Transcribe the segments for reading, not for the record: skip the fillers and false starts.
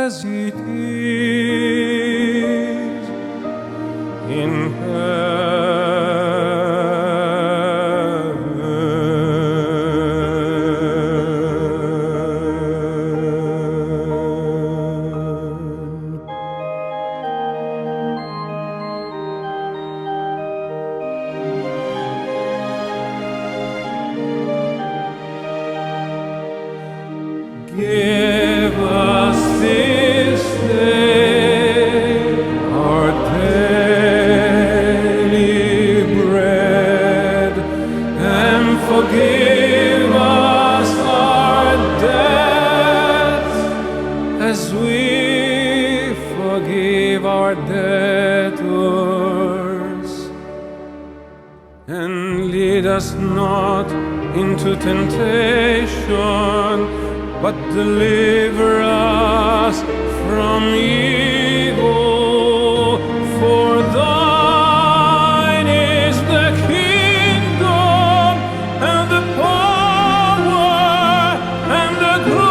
as it is in Give us this day our daily bread, and forgive us our debts as we forgive our debtors. And lead us not into temptation, but deliver us from evil. For thine is the kingdom and the power and the glory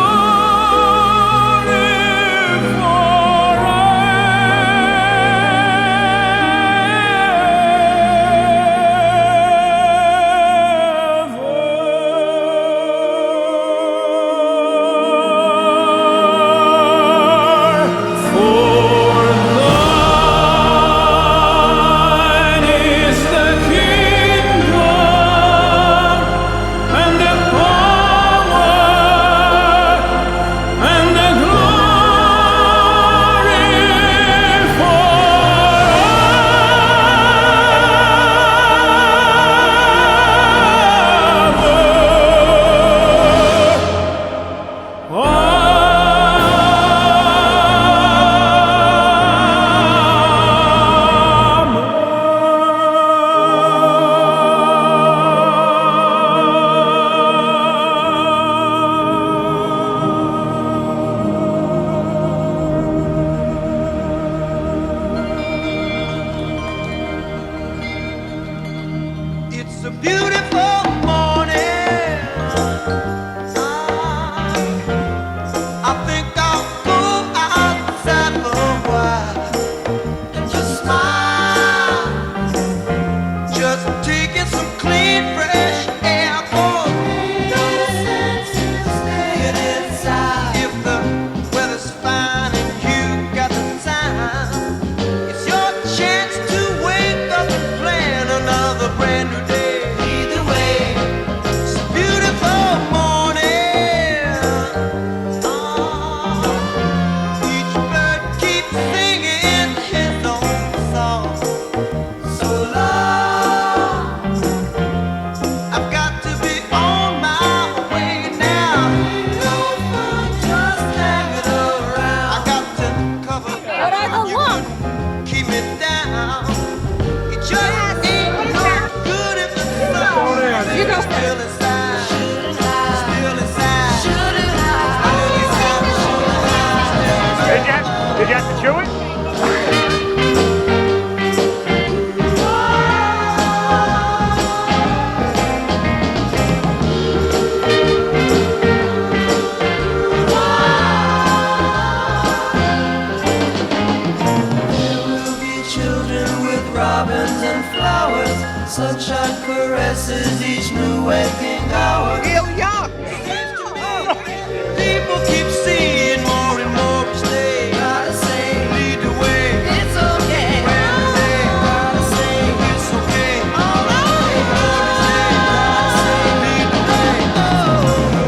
It's a beautiful morning. I think I'll go outside for a while and just smile, just taking some clean, fresh air. No sense in staying inside. If the weather's fine and you got the time, it's your chance to wake up and plan another brand new day. Keep it down. It just ain't no good if the sun is still inside. Still inside. Did you have to chew it? Robins and flowers, sunshine caresses each new waking hour. People keep seeing more and more each day. Gotta say, lead the way. It's okay. Gotta say, it's okay. Alright. Gotta say, lead the way. Oh.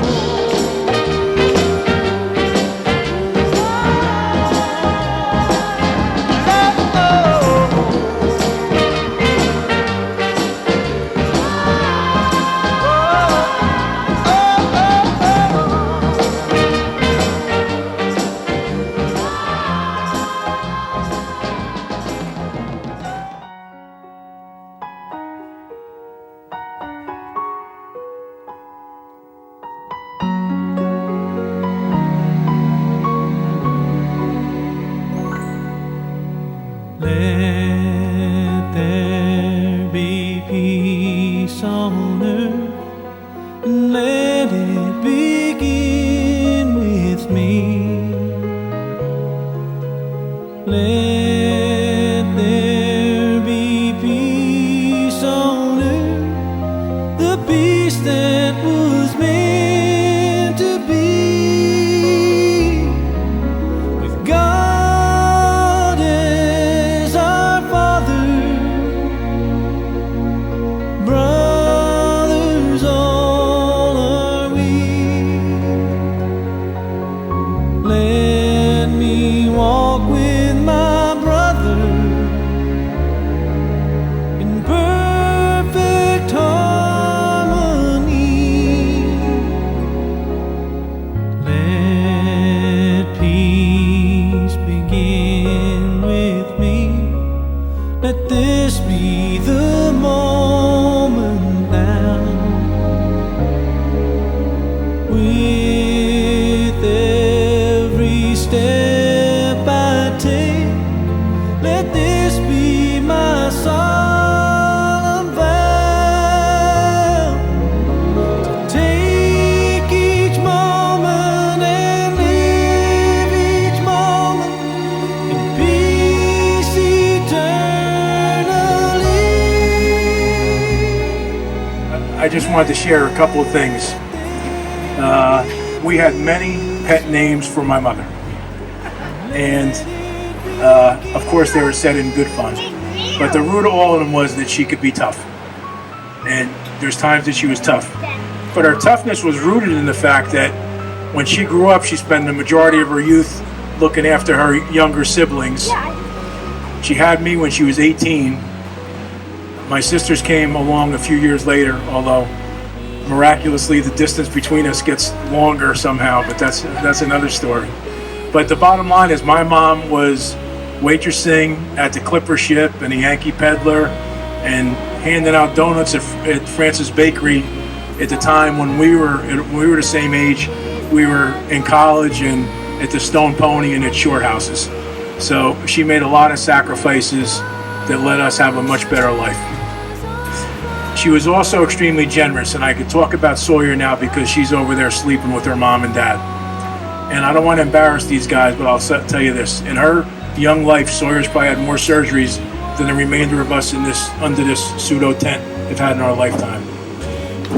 Please begin with me. Let this be the moment now. With every step I take, let this be my solemn vow to take each moment and live each moment in peace eternally. I just wanted to share a couple of things. We had many pet names for my mother, and of course they were said in good fun, but the root of all of them was that she could be tough, and there's times that she was tough, but her toughness was rooted in the fact that when she grew up, she spent the majority of her youth looking after her younger siblings. She had me when she was 18. My sisters came along a few years later, although miraculously the distance between us gets longer somehow, but that's another story. But the bottom line is my mom was waitressing at the Clipper Ship and the Yankee Peddler and handing out donuts at Francis Bakery at the time when we were the same age. We were in college and at the Stone Pony and at Short Houses. So she made a lot of sacrifices that let us have a much better life. She was also extremely generous, and I could talk about Sawyer now because she's over there sleeping with her mom and dad. And I don't want to embarrass these guys, but I'll tell you this. In her young life, Sawyer's probably had more surgeries than the remainder of us under this pseudo tent have had in our lifetime.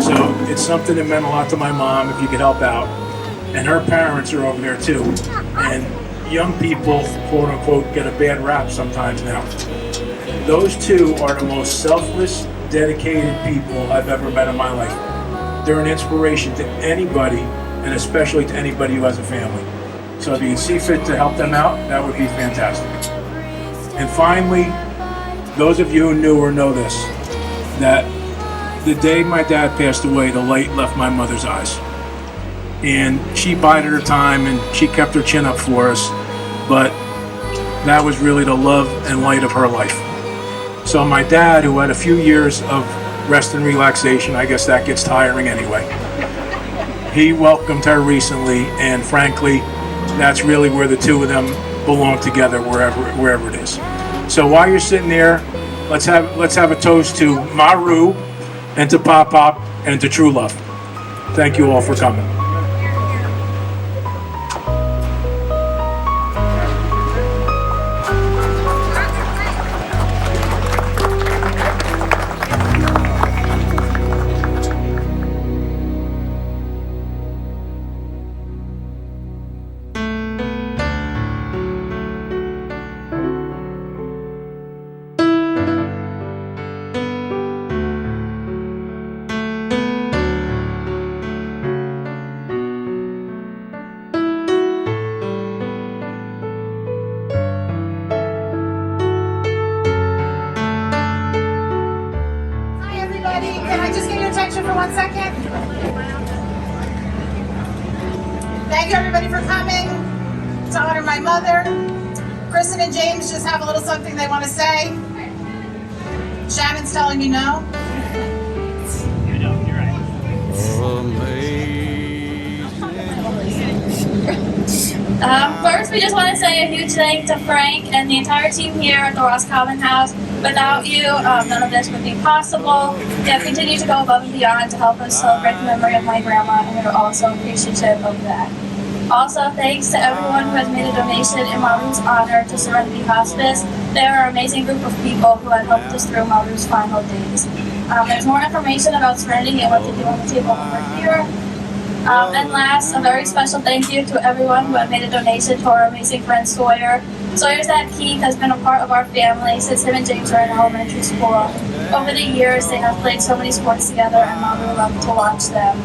So it's something that meant a lot to my mom, if you could help out. And her parents are over there too. And young people, quote unquote, get a bad rap sometimes now. Those two are the most selfless, dedicated people I've ever met in my life. They're an inspiration to anybody, and especially to anybody who has a family. So if you can see fit to help them out, that would be fantastic. And finally, those of you who knew or know this, that the day my dad passed away, the light left my mother's eyes. And she bided her time and she kept her chin up for us, but that was really the love and light of her life. So my dad, who had a few years of rest and relaxation, I guess that gets tiring anyway, he welcomed her recently, and frankly, that's really where the two of them belong together, wherever it is. So while you're sitting there, let's have a toast to Maru, and to Pop Pop, and to true love. Thank you all for coming. Can I just get your attention for 1 second? Thank you everybody for coming to honor my mother. Kristen and James just have a little something they want to say. Shannon's telling me no. You know, you're right. First, we just want to say a huge thank to Frank and the entire team here at the Ross Common House. Without you, none of this would be possible. You have continued to go above and beyond to help us celebrate the memory of my grandma, and we're also appreciative of that. Also, thanks to everyone who has made a donation in Maru's honor to Serenity Hospice. They are an amazing group of people who have helped us through Maru's final days. There's more information about Serenity and what they do on the table over here. And last, a very special thank you to everyone who have made a donation to our amazing friend Sawyer. Sawyer's dad Keith has been a part of our family since him and James were in elementary school. Over the years, they have played so many sports together, and Maru loved to watch them.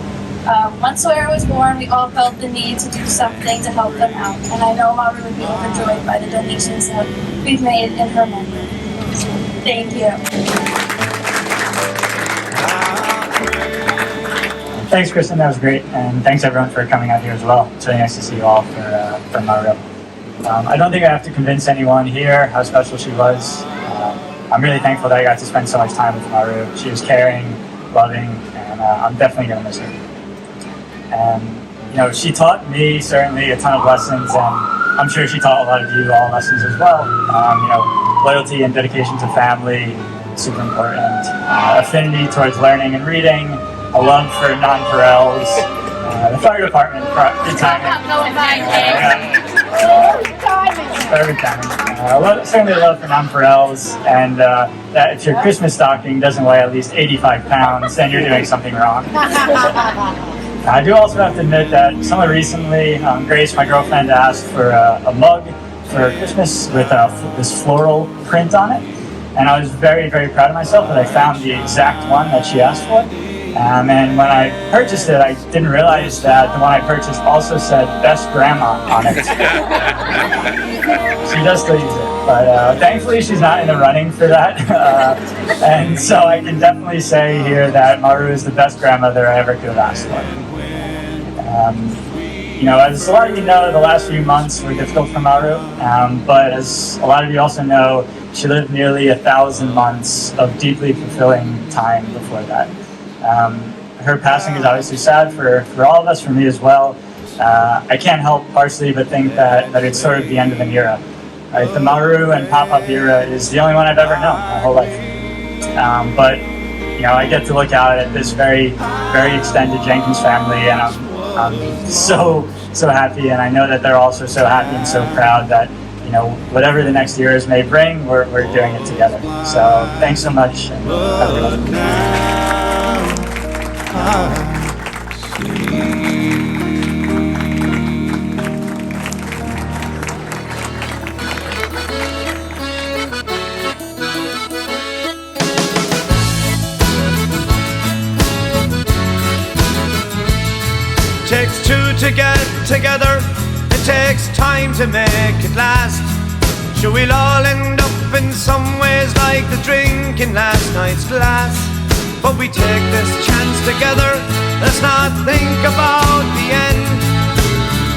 Once Sawyer was born, we all felt the need to do something to help them out, and I know Maru would be overjoyed by the donations that we've made in her memory. Thank you. Thanks, Kristen. That was great, and thanks everyone for coming out here as well. It's really nice to see you all for Maru. I don't think I have to convince anyone here how special she was. I'm really thankful that I got to spend so much time with Maru. She was caring, loving, and I'm definitely going to miss her. And, she taught me certainly a ton of lessons, and I'm sure she taught a lot of you all lessons as well. Loyalty and dedication to family, super important. Affinity towards learning and reading, a love for nonpareils, the fire department, good timing. Perfect timing. Certainly a love for nonpareils, and that if your Christmas stocking doesn't weigh at least 85 pounds, then you're doing something wrong. I do also have to admit that somewhat recently, Grace, my girlfriend, asked for a mug for Christmas with this floral print on it, and I was very, very proud of myself that I found the exact one that she asked for. And when I purchased it, I didn't realize that the one I purchased also said "Best Grandma" on it. She does still use it, but thankfully she's not in the running for that. And so I can definitely say here that Maru is the best grandmother I ever could have asked for. As a lot of you know, the last few months were difficult for Maru, but as a lot of you also know, she lived nearly 1,000 months of deeply fulfilling time before that. Her passing is obviously sad for all of us, for me as well. I can't help partially but think that it's sort of the end of an era. Right? The Maru and Pop-Up era is the only one I've ever known my whole life. But I get to look out at this very, very extended Jenkins family, and I'm so happy, and I know that they're also so happy and so proud that whatever the next years may bring, we're doing it together. So thanks so much, and have a good one. Takes two to get together, it takes time to make it last. Sure, we'll all end up in some ways like the drink in last night's glass. But we take this chance together, let's not think about the end.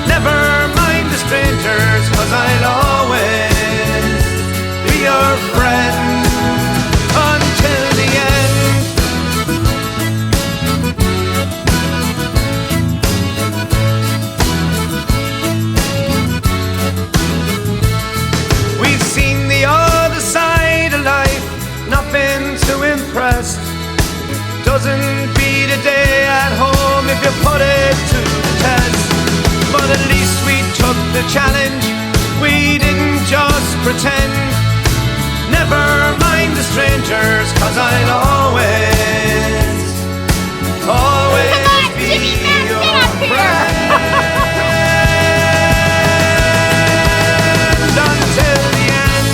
Never mind the strangers, 'cause I'll always be your friend until the end. We've seen the other side of life, not been too impressed. Doesn't beat a day at home if you put it to the test. But at least we took the challenge, we didn't just pretend. Never mind the strangers, 'cause I'll always, always be your friend. Until the end.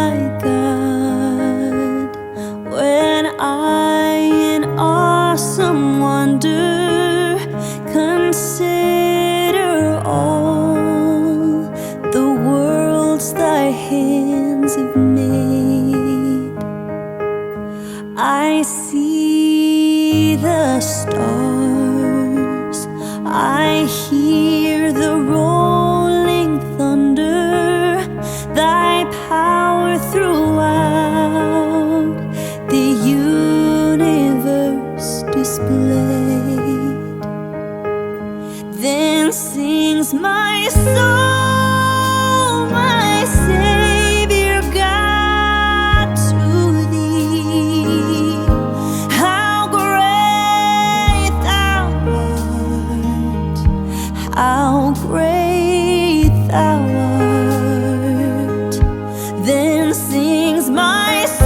my God, when I in awesome wonder consider all the worlds thy hands have made. I see the stars, I hear the rolling thunder, thy power throughout the universe displayed. Then sings my soul, my Savior God, to thee. How great thou art, how great thou art. Then sings my soul,